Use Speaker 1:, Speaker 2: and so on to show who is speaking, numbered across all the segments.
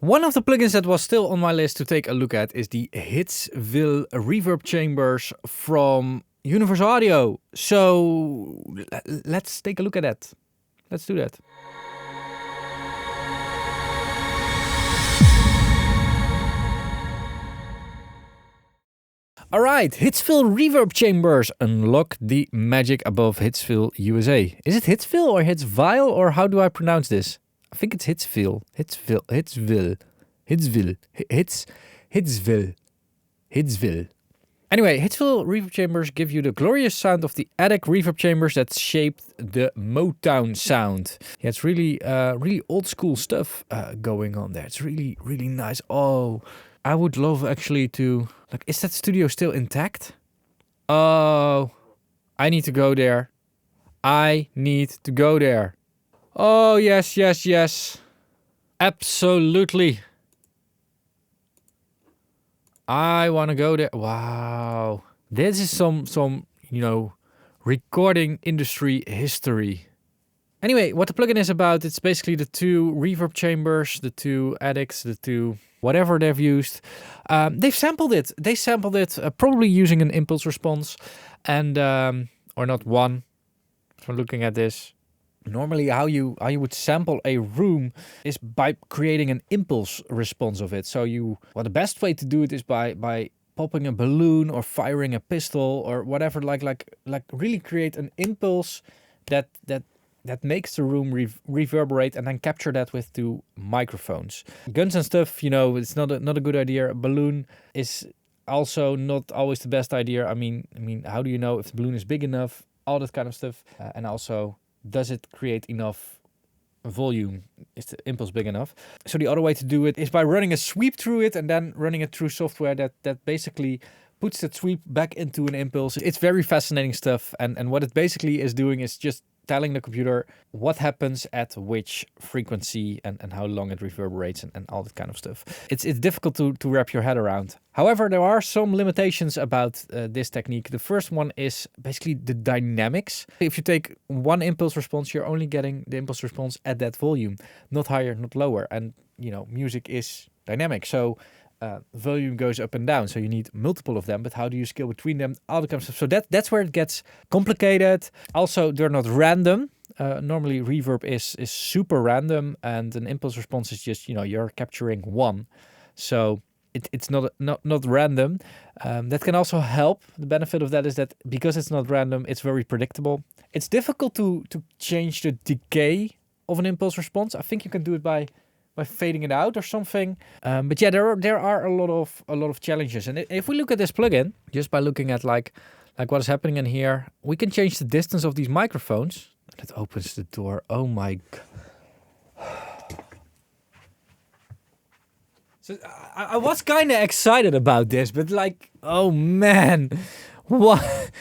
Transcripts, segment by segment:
Speaker 1: One of the plugins that was still on my list to take a look at is the Hitsville reverb chambers from Universal Audio. So let's take a look at that. Let's do that. Alright, Hitsville reverb chambers. Unlock the magic above Hitsville, USA. Is it Hitsville or Hitsville, or how do I pronounce this? I think it's Hitsville. Hitsville. Anyway, Hitsville reverb chambers give you the glorious sound of the attic reverb chambers that shaped the Motown sound. Yeah, it's really old school stuff going on there. It's really, really nice. Oh, I would love actually to... Like, is that studio still intact? Oh, I need to go there. I need to go there. Oh, yes, yes, yes. Absolutely. I want to go there. Wow. This is some, you know, recording industry history. Anyway, what the plugin is about, it's basically the two reverb chambers, the two attics, the two whatever they've used. They've sampled it. They sampled it probably using an impulse response and, or not one. From looking at this. Normally how you would sample a room is by creating an impulse response of it. So the best way to do it is by popping a balloon or firing a pistol or whatever, like really create an impulse that makes the room reverberate and then capture that with two microphones. Guns and stuff, you know, it's not a good idea. A balloon is also not always the best idea. I mean, how do you know if the balloon is big enough? All that kind of stuff. And also, does it create enough volume? Is the impulse big enough? So the other way to do it is by running a sweep through it and then running it through software that basically puts that sweep back into an impulse. It's very fascinating stuff. And what it basically is doing is just telling the computer what happens at which frequency and how long it reverberates and all that kind of stuff. It's difficult to wrap your head around. However, there are some limitations about this technique. The first one is basically the dynamics. If you take one impulse response, you're only getting the impulse response at that volume, not higher, not lower. And, you know, music is dynamic. So volume goes up and down, so you need multiple of them, but how do you scale between them? All the kind of stuff. So that's where it gets complicated. Also, they're not random. Normally reverb is super random, and an impulse response is just, you know, you're capturing one. So it's not random. That can also help. The benefit of that is that because it's not random, it's very predictable. It's difficult to change the decay of an impulse response. I think you can do it by fading it out or something. But yeah, there are a lot of challenges. And if we look at this plugin, just by looking at like what is happening in here, we can change the distance of these microphones. That opens the door. Oh my God. So I was kind of excited about this, but like, oh man, what?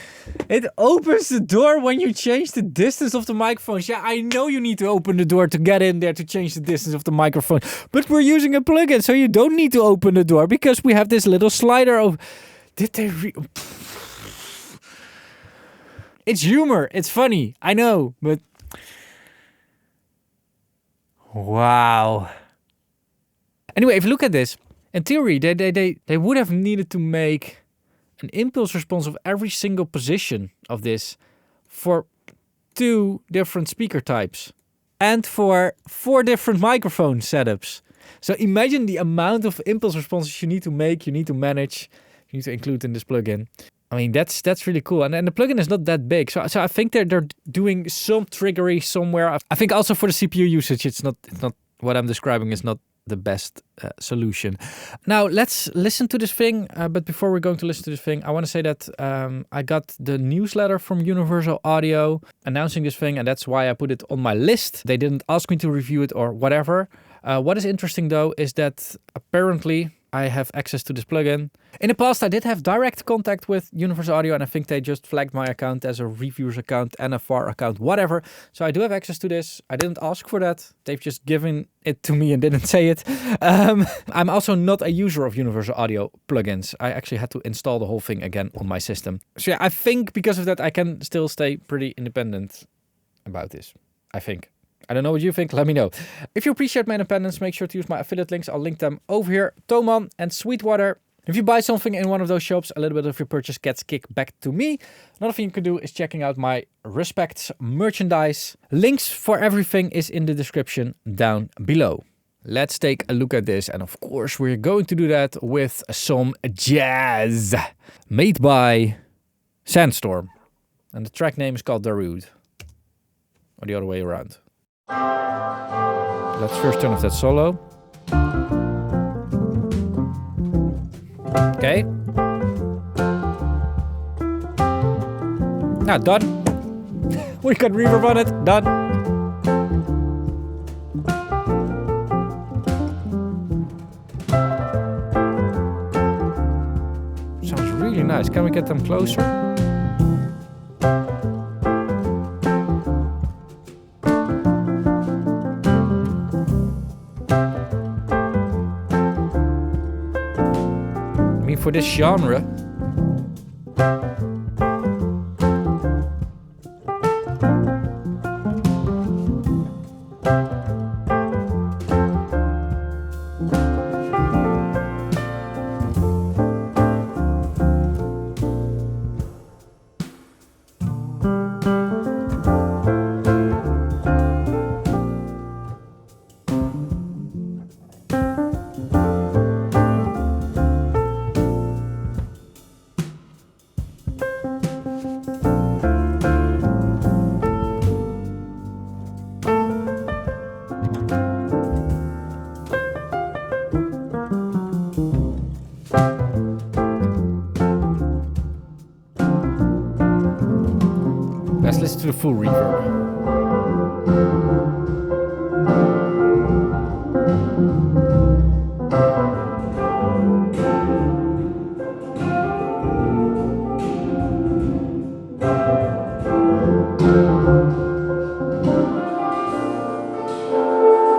Speaker 1: It opens the door when you change the distance of the microphones. Yeah, I know you need to open the door to get in there to change the distance of the microphone, but we're using a plugin, so you don't need to open the door because we have this little slider of... Did they It's humor. It's funny. I know, but... Wow. Anyway, if you look at this, in theory, they would have needed to make an impulse response of every single position of this for 2 different speaker types and for 4 different microphone setups. So imagine the amount of impulse responses you need to make, you need to manage, you need to include in this plugin. I mean, that's really cool. And the plugin is not that big. So I think they're doing some trickery somewhere. I think also for the CPU usage, it's not what I'm describing is not the best solution. Now let's listen to this thing. But before we're going to listen to this thing, I want to say that I got the newsletter from Universal Audio announcing this thing, and that's why I put it on my list. They didn't ask me to review it or whatever. What is interesting though is that apparently I have access to this plugin. In the past, I did have direct contact with Universal Audio, and I think they just flagged my account as a reviewer's account, NFR account, whatever. So I do have access to this. I didn't ask for that. They've just given it to me and didn't say it. I'm also not a user of Universal Audio plugins. I actually had to install the whole thing again on my system. So yeah, I think because of that, I can still stay pretty independent about this. I think. I don't know what you think. Let me know. If you appreciate my independence, make sure to use my affiliate links. I'll link them over here. Toman and Sweetwater. If you buy something in one of those shops, a little bit of your purchase gets kicked back to me. Another thing you can do is checking out my Respects merchandise. Links for everything is in the description down below. Let's take a look at this. And of course, we're going to do that with some jazz made by Sandstorm. And the track name is called Darude. Or the other way around. Let's first turn off that solo. Okay. Now done. We got reverb on it. Done. Sounds really nice. Can we get them closer? For this genre, let's listen to the full reverb.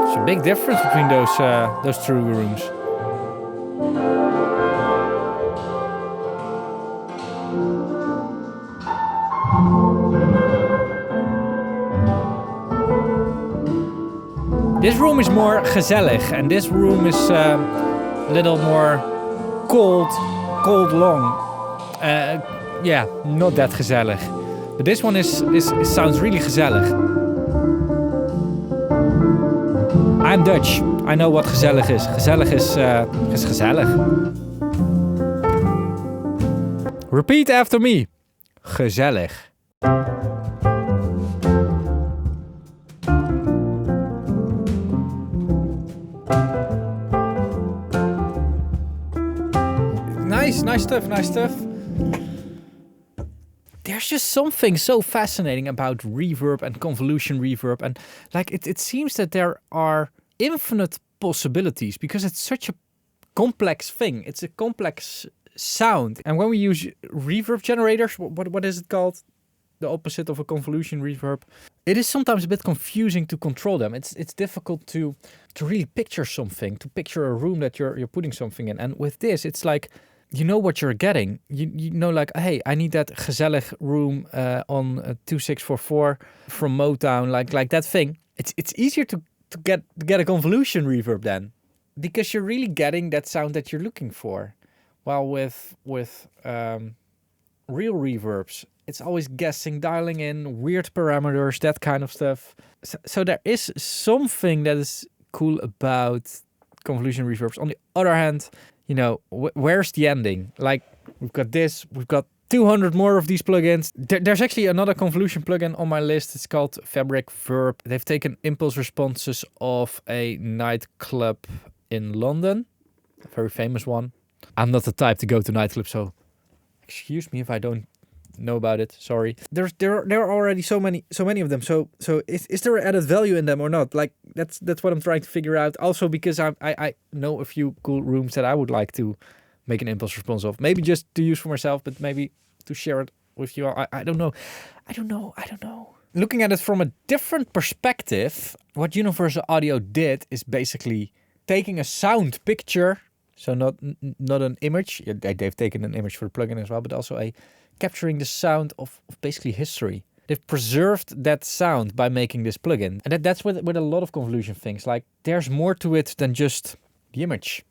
Speaker 1: There's a big difference between those two rooms. This room is more gezellig, and this room is a little more cold long. Yeah, not that gezellig. But this one sounds really gezellig. I'm Dutch. I know what gezellig is. Gezellig is gezellig. Repeat after me. Gezellig. Nice stuff. There's just something so fascinating about reverb and convolution reverb, and like it seems that there are infinite possibilities because it's such a complex thing. It's a complex sound, and when we use reverb generators, what is it called? The opposite of a convolution reverb. It is sometimes a bit confusing to control them. It's difficult to really picture something, to picture a room that you're putting something in, and with this, it's like. You know what you're getting. You know, like, hey, I need that gezellig room on 2644 from Motown, like that thing. It's easier to get a convolution reverb then, because you're really getting that sound that you're looking for. While with real reverbs, it's always guessing, dialing in, weird parameters, that kind of stuff. So there is something that is cool about convolution reverbs. On the other hand, you know, where's the ending? Like, we've got this, we've got 200 more of these plugins. There's actually another convolution plugin on my list. It's called Reverb. They've taken impulse responses of a nightclub in London, a very famous one. I'm not the type to go to nightclubs, so excuse me if I don't know about it. Sorry. There are already so many of them. So is there added value in them or not? Like that's what I'm trying to figure out. Also because I know a few cool rooms that I would like to make an impulse response of. Maybe just to use for myself, but maybe to share it with you. I don't know. Looking at it from a different perspective, what Universal Audio did is basically taking a sound picture. So not an image. They've taken an image for the plugin as well, but also capturing the sound of basically history. they've preserved that sound by making this plugin. And that's with a lot of convolution things. Like there's more to it than just the image.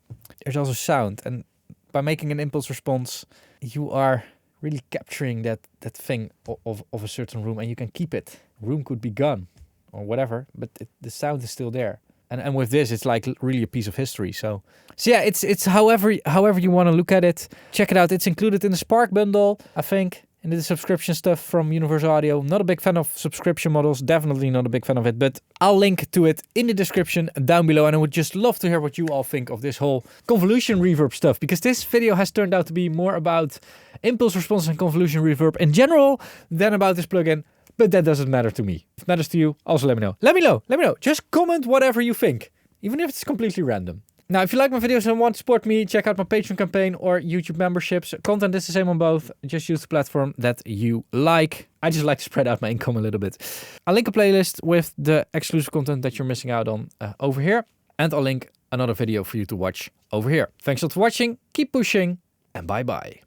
Speaker 1: There's also sound. And by making an impulse response, you are really capturing that thing of a certain room, and you can keep it. Room could be gone or whatever, but the sound is still there. And with this, it's like really a piece of history. So yeah, it's however you want to look at it. Check it out. It's included in the Spark bundle, I think, in the subscription stuff from Universal Audio. Not a big fan of subscription models. Definitely not a big fan of it. But I'll link to it in the description down below. And I would just love to hear what you all think of this whole convolution reverb stuff. Because this video has turned out to be more about impulse response and convolution reverb in general than about this plugin. But that doesn't matter to me. If it matters to you, also let me know. Let me know. Just comment whatever you think, even if it's completely random. Now, if you like my videos and want to support me, check out my Patreon campaign or YouTube memberships. Content is the same on both. Just use the platform that you like. I just like to spread out my income a little bit. I'll link a playlist with the exclusive content that you're missing out on over here. And I'll link another video for you to watch over here. Thanks a lot for watching. Keep pushing and bye-bye.